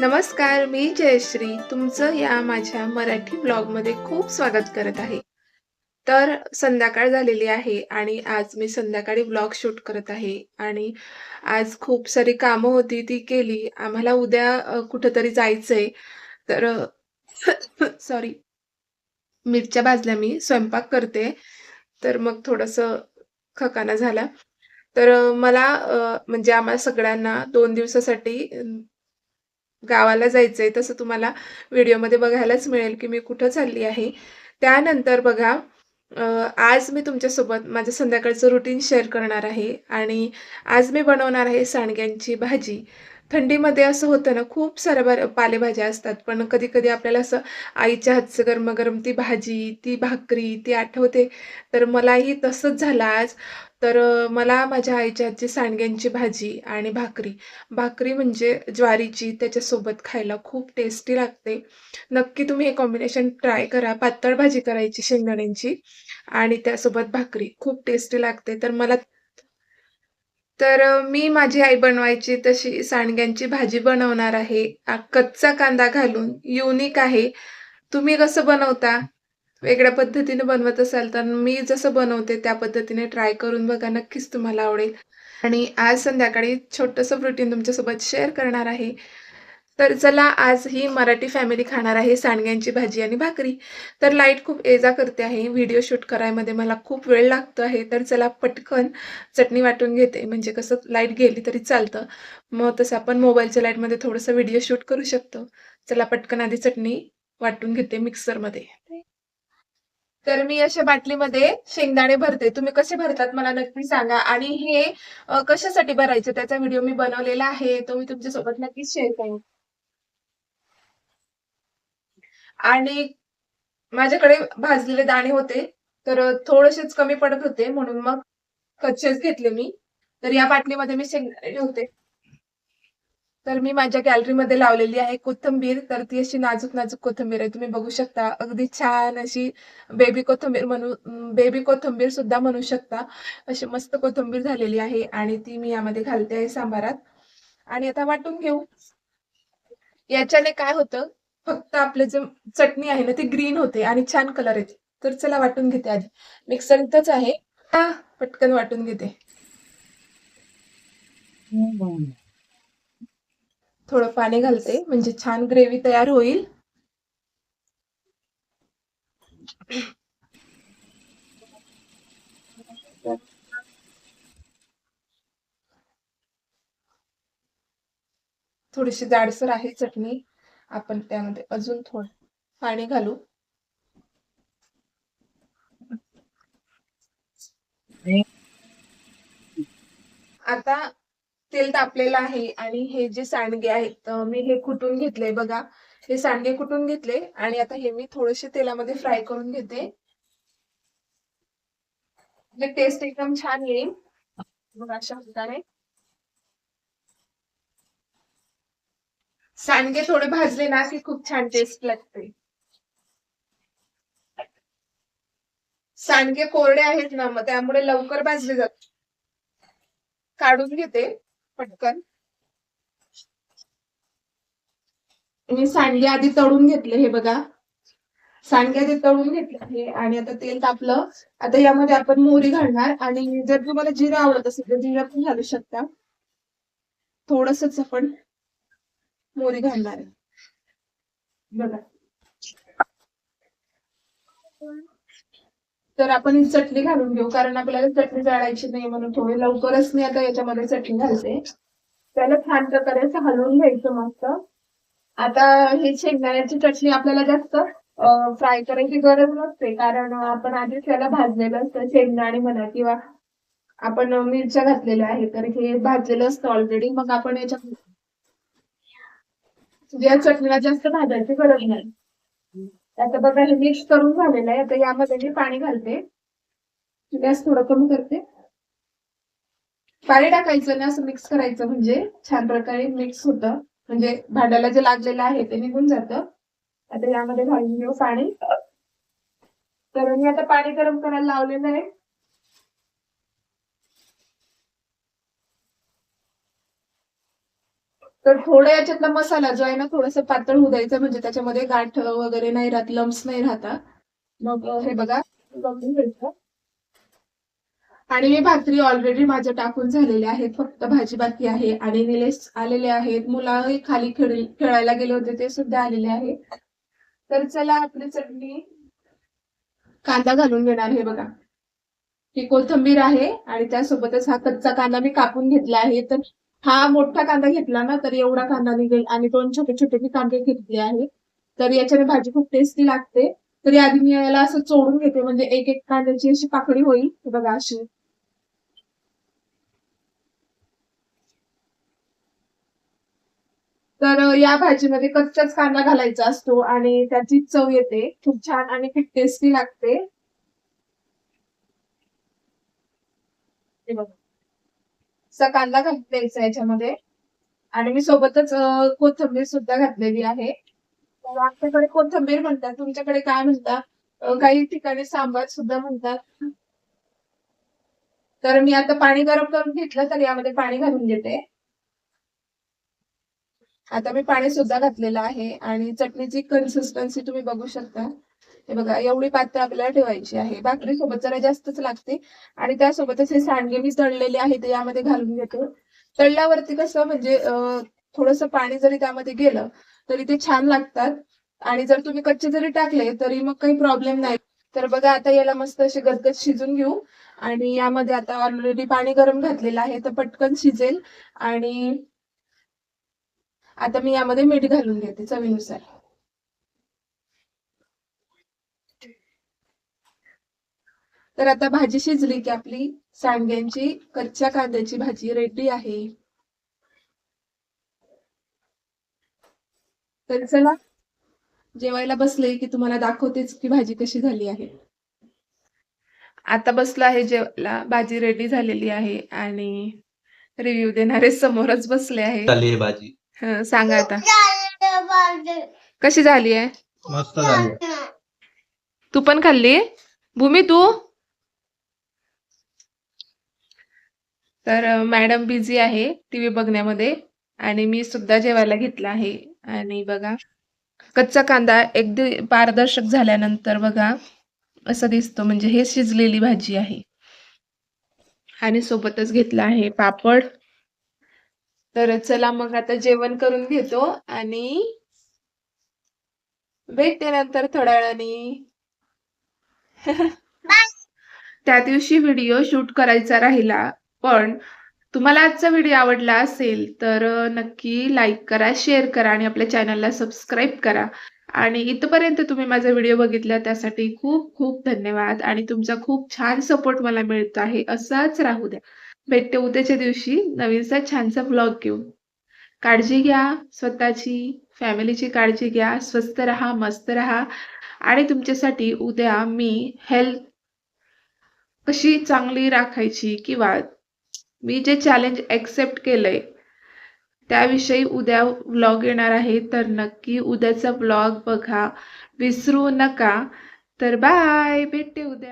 नमस्कार, मी जयश्री. तुमचं या माझ्या मराठी ब्लॉगमध्ये खूप स्वागत करत आहे. तर संध्याकाळ झालेली आहे आणि आज मी संध्याकाळी ब्लॉग शूट करत आहे आणि आज खूप सारी कामं होती ती केली. आम्हाला उद्या कुठेतरी जायचंय. तर सॉरी, मिरच्या भाजल्या मी, स्वयंपाक करते. तर मग थोडंसं खकाना झाला. तर मला म्हणजे आम्हाला सगळ्यांना 2 दिवसासाठी गावाला जायचंय. तसं तुम्हाला व्हिडिओमध्ये बघायलाच मिळेल, की मी कुठं चालली आहे. त्यानंतर बघा अ, आज मी तुमच्यासोबत माझं संध्याकाळचं रुटीन शेअर करणार आहे आणि आज मी बनवणार आहे सांडग्यांची भाजी. थंडीमध्ये असं होतं ना, खूप साऱ्या पालेभाज्या असतात, पण कधी-कधी आपल्याला असं आईच्या हातचं गरमागरम ती भाजी, ती भाकरी, ती आठवते. तर मलाही तसंच झालं आज. तर मला माझ्या आईच्या हातची सांडग्यांची भाजी आणि भाकरी भाकरी म्हणजे ज्वारीची त्याच्यासोबत खायला खूप टेस्टी लागते. नक्की तुम्ही हे कॉम्बिनेशन ट्राय करा. पातळ भाजी करायची शेंगदाण्यांची आणि त्यासोबत भाकरी खूप टेस्टी लागते. मी माझी आई बनवायची तशी सांडग्यांची भाजी बनवणार आहे. कच्चा कांदा घालून युनिक आहे. तुम्ही कसं बनवता? वेगळ्या पद्धतीने बनवत असाल तर मी जसं बनवते त्या पद्धतीने ट्राय करून बघा. नक्कीच तुम्हाला आवडेल. आणि आज संध्याकाळी छोटंसं रुटीन तुमच्यासोबत शेअर करणार आहे. तर चला आज ही मराठी फॅमिली खाणार आहे सांडग्यांची भाजी आणि भाकरी. तर लाईट खूप ये-जा करते आहे. व्हिडिओ शूट करायमध्ये मला खूप वेळ लागतो आहे. तर चला पटकन चटणी वाटून घेते. म्हणजे कसं लाईट गेली तरी चालतं. मग तसं आपण मोबाईलच्या लाईटमध्ये थोडंसं व्हिडिओ शूट करू शकतो. चला पटकन आधी चटणी वाटून घेते मिक्सरमध्ये. तर मी अशा बाटलीमध्ये शेंगदाणे भरते. तुम्ही कसे भरतात मला नक्की सांगा आणि हे कशासाठी भरायचं त्याचा व्हिडिओ मी बनवलेला आहे. तो मी तुमच्यासोबत नक्कीच शेअर करेन. आणि माझ्याकडे भाजलेले दाणे होते, तर थोडेसेच कमी पडत होते म्हणून मग कच्चेच घेतले मी. तर या बाटलीमध्ये मी शेंगदाणे ठेवते. तर मी माझ्या गॅलरीमध्ये लावलेली आहे कोथिंबीर. तर ती अशी नाजूक-नाजूक कोथिंबीर आहे. तुम्ही बघू शकता. अगदी छान अशी बेबी कोथिंबीर सुद्धा म्हणू शकता. अशी मस्त कोथिंबीर झालेली आहे आणि ती मी यामध्ये घालते आहे सांबारात. आणि आता वाटून घेऊ. याच्याने काय होतं, फक्त आपलं जे चटणी आहे ना, ती ग्रीन होते आणि छान कलर येते. तर चला वाटून घेते आधी. मिक्सर इथंच आहे. पटकन वाटून घेते. थोडं पाणी घालते म्हणजे छान ग्रेव्ही तयार होईल. थोडीशी जाडसर आहे चटणी. आपण त्यामध्ये अजून थोडं पाणी घालू. आता तेल तापलेलं आहे आणि हे जे सांडगे आहेत मी हे कुटून घेतले बघा. हे सांडगे कुटून घेतले आणि आता हे मी थोडेसे तेलामध्ये फ्राय करून घेते. म्हणजे टेस्ट एकदम छान येईल. बघा अशा प्रकारे. सांडगे थोडे भाजले ना की खूप छान टेस्ट लागते. सांडगे कोरडे आहेत ना मग त्यामुळे लवकर भाजले जातात. काढून घेते पटकन. मी सांडगे आधी तळून घेतले हे बघा. सांडगे आधी तळून घेतले आहे आणि आता तेल तापलं. आता यामध्ये आपण मोहरी घालणार आणि जर तुम्हाला जिरं आवडत असेल तर जिरं पण घालू शकता. थोडंसंच आपण मोहरी घालणार आहे. बघा. तर आपण ही चटणी घालून घेऊ कारण आपल्याला चटणी जाळायची नाही म्हणून थोडी लवकरच मी आता याच्यामध्ये चटणी घालते. त्याला छान प्रकारे असं हलवून घ्यायचं मस्त. आता ही शेंगदाण्याची चटणी आपल्याला जास्त फ्राय करायची गरज नसते कारण आपण आधीच त्याला भाजलेलं असतं शेंगदाणे म्हणा किंवा आपण मिरच्या घातलेल्या आहेत तर हे भाजलेलं असतं ऑलरेडी. मग आपण याच्यात या चटणीला जास्त भाजायची गरज नाही. आता बघा हे मिक्स करून झालेलं आहे. आता यामध्ये मी पाणी घालते. गॅस थोडं कमी करते. पाणी टाकायचं ना असं मिक्स करायचं म्हणजे छान प्रकारे मिक्स होतं. म्हणजे भांड्याला जे लागलेलं आहे ते निघून जातं. आता यामध्ये घालून घेऊ पाणी. तर मी आता पाणी गरम करायला लावलेलं आहे. तर थोडं याच्यातला मसाला जो आहे ना थोडासा पातळ होऊ द्यायचा, म्हणजे त्याच्यामध्ये गाठ वगैरे नाही राहत, लम्स नाही राहता. मग हे बघा बघून घ्यायचं. आणि मी भाकरी ऑलरेडी माझ्या टाकून झालेल्या आहेत, फक्त भाजी बाकी आहे. आणि निलेश आलेले आहेत, मुलंही खाली खेळायला गेले होते, ते सुद्धा आलेले आहेत. तर चला आपली चटणी कांदा घालून घेणार. हे बघा, ही कोथिंबीर आहे आणि त्यासोबतच हा कच्चा कांदा मी कापून घेतला आहे. तर हा मोठा कांदा घेतला ना तर एवढा कांदा निघेल, आणि 2 छोटे छोटे मी कांदे घेतले आहे. तर याच्याने भाजी खूप टेस्टी लागते. तरी आधी मी याला असं चोळून घेते, म्हणजे एक एक कांद्याची अशी पाकळी होईल. हे बघा अशी. तर या भाजीमध्ये कच्चाच कांदा घालायचा असतो आणि त्याची चव येते खूप छान आणि खूप टेस्टी लागते. हे बघा, असा कांदा घालून द्यायचा याच्यामध्ये. आणि मी सोबतच कोथिंबीर सुद्धा घातलेली आहे. तर आमच्याकडे कोथिंबीर म्हणतात, तुमच्याकडे काय म्हणतात? काही ठिकाणी सांबार सुद्धा म्हणतात. तर मी आता पाणी गरम करून घेतलं, तर यामध्ये पाणी घालून घेते. आता मी पाणी सुद्धा घातलेलं आहे आणि चटणीची कन्सिस्टन्सी तुम्ही बघू शकता. हे बघा, एवढी पातळ आपल्याला ठेवायची आहे. भाकरी सोबत जरा जास्तच लागते. आणि त्यासोबतच हे सांडगे मी तळलेले आहेत ते यामध्ये घालून घेते. तळल्यावरती कसं म्हणजे थोडंसं पाणी जरी त्यामध्ये गेलं तरी ते छान लागतात. आणि जर तुम्ही कच्चे जरी टाकले तरी मग काही प्रॉब्लेम नाही. तर बघा, आता याला मस्त असे गदगद शिजून घेऊ. आणि यामध्ये आता ऑलरेडी पाणी गरम घातलेलं आहे, तर पटकन शिजेल. आणि आता मी यामध्ये मीठ घालून घेते चवीनुसार. तर आता भाजी शिजली की आपली सांडग्यांची कच्च्या कांद्याची भाजी रेडी आहे. तर चला, जेवायला बसले की तुम्हाला दाखवतेच की भाजी कशी झाली आहे. आता बसलो आहे जेवायला, भाजी रेडी झालेली आहे आणि रिव्ह्यू देणारे समोरच बसले आहे. झाली आहे भाजी. सांगा आता कशी झाली आहे. मस्त झाली. तू पण खाल्ली भूमी तू. तर मॅडम बिझी आहे टीव्ही बघण्यामध्ये आणि मी सुद्धा जेवायला घेतला आहे. आणि बघा, कच्चा कांदा अगदी पारदर्शक झाल्यानंतर बघा असं दिसतो, म्हणजे हे शिजलेली भाजी आहे. आणि सोबतच घेतला आहे पापड. तर चला मग आता जेवण करून घेतो आणि भेटते नंतर थोड्या वेळाने. त्या दिवशी व्हिडिओ शूट करायचा राहिला, पण तुम्हाला आजचा व्हिडिओ आवडला असेल तर नक्की लाईक करा, शेअर करा आणि आपल्या चॅनलला सबस्क्राईब करा. आणि इथपर्यंत तुम्ही माझा व्हिडिओ बघितला त्यासाठी खूप खूप धन्यवाद. आणि तुमचा खूप छान सपोर्ट मला मिळत आहे, असाच राहू द्या. भेटते उद्याच्या दिवशी नवीनसा छानसा व्लॉग घेऊन. काळजी घ्या स्वतःची, फॅमिलीची काळजी घ्या, स्वस्त राहा, मस्त राहा. आणि तुमच्यासाठी उद्या मी हेल्थ कशी चांगली राखायची किंवा मी जे चॅलेंज एक्सेप्ट केलंय त्याविषयी उद्या व्लॉग येणार आहे. तर नक्की उद्याचा व्लॉग बघा, विसरू नका. तर बाय, भेटते उद्या.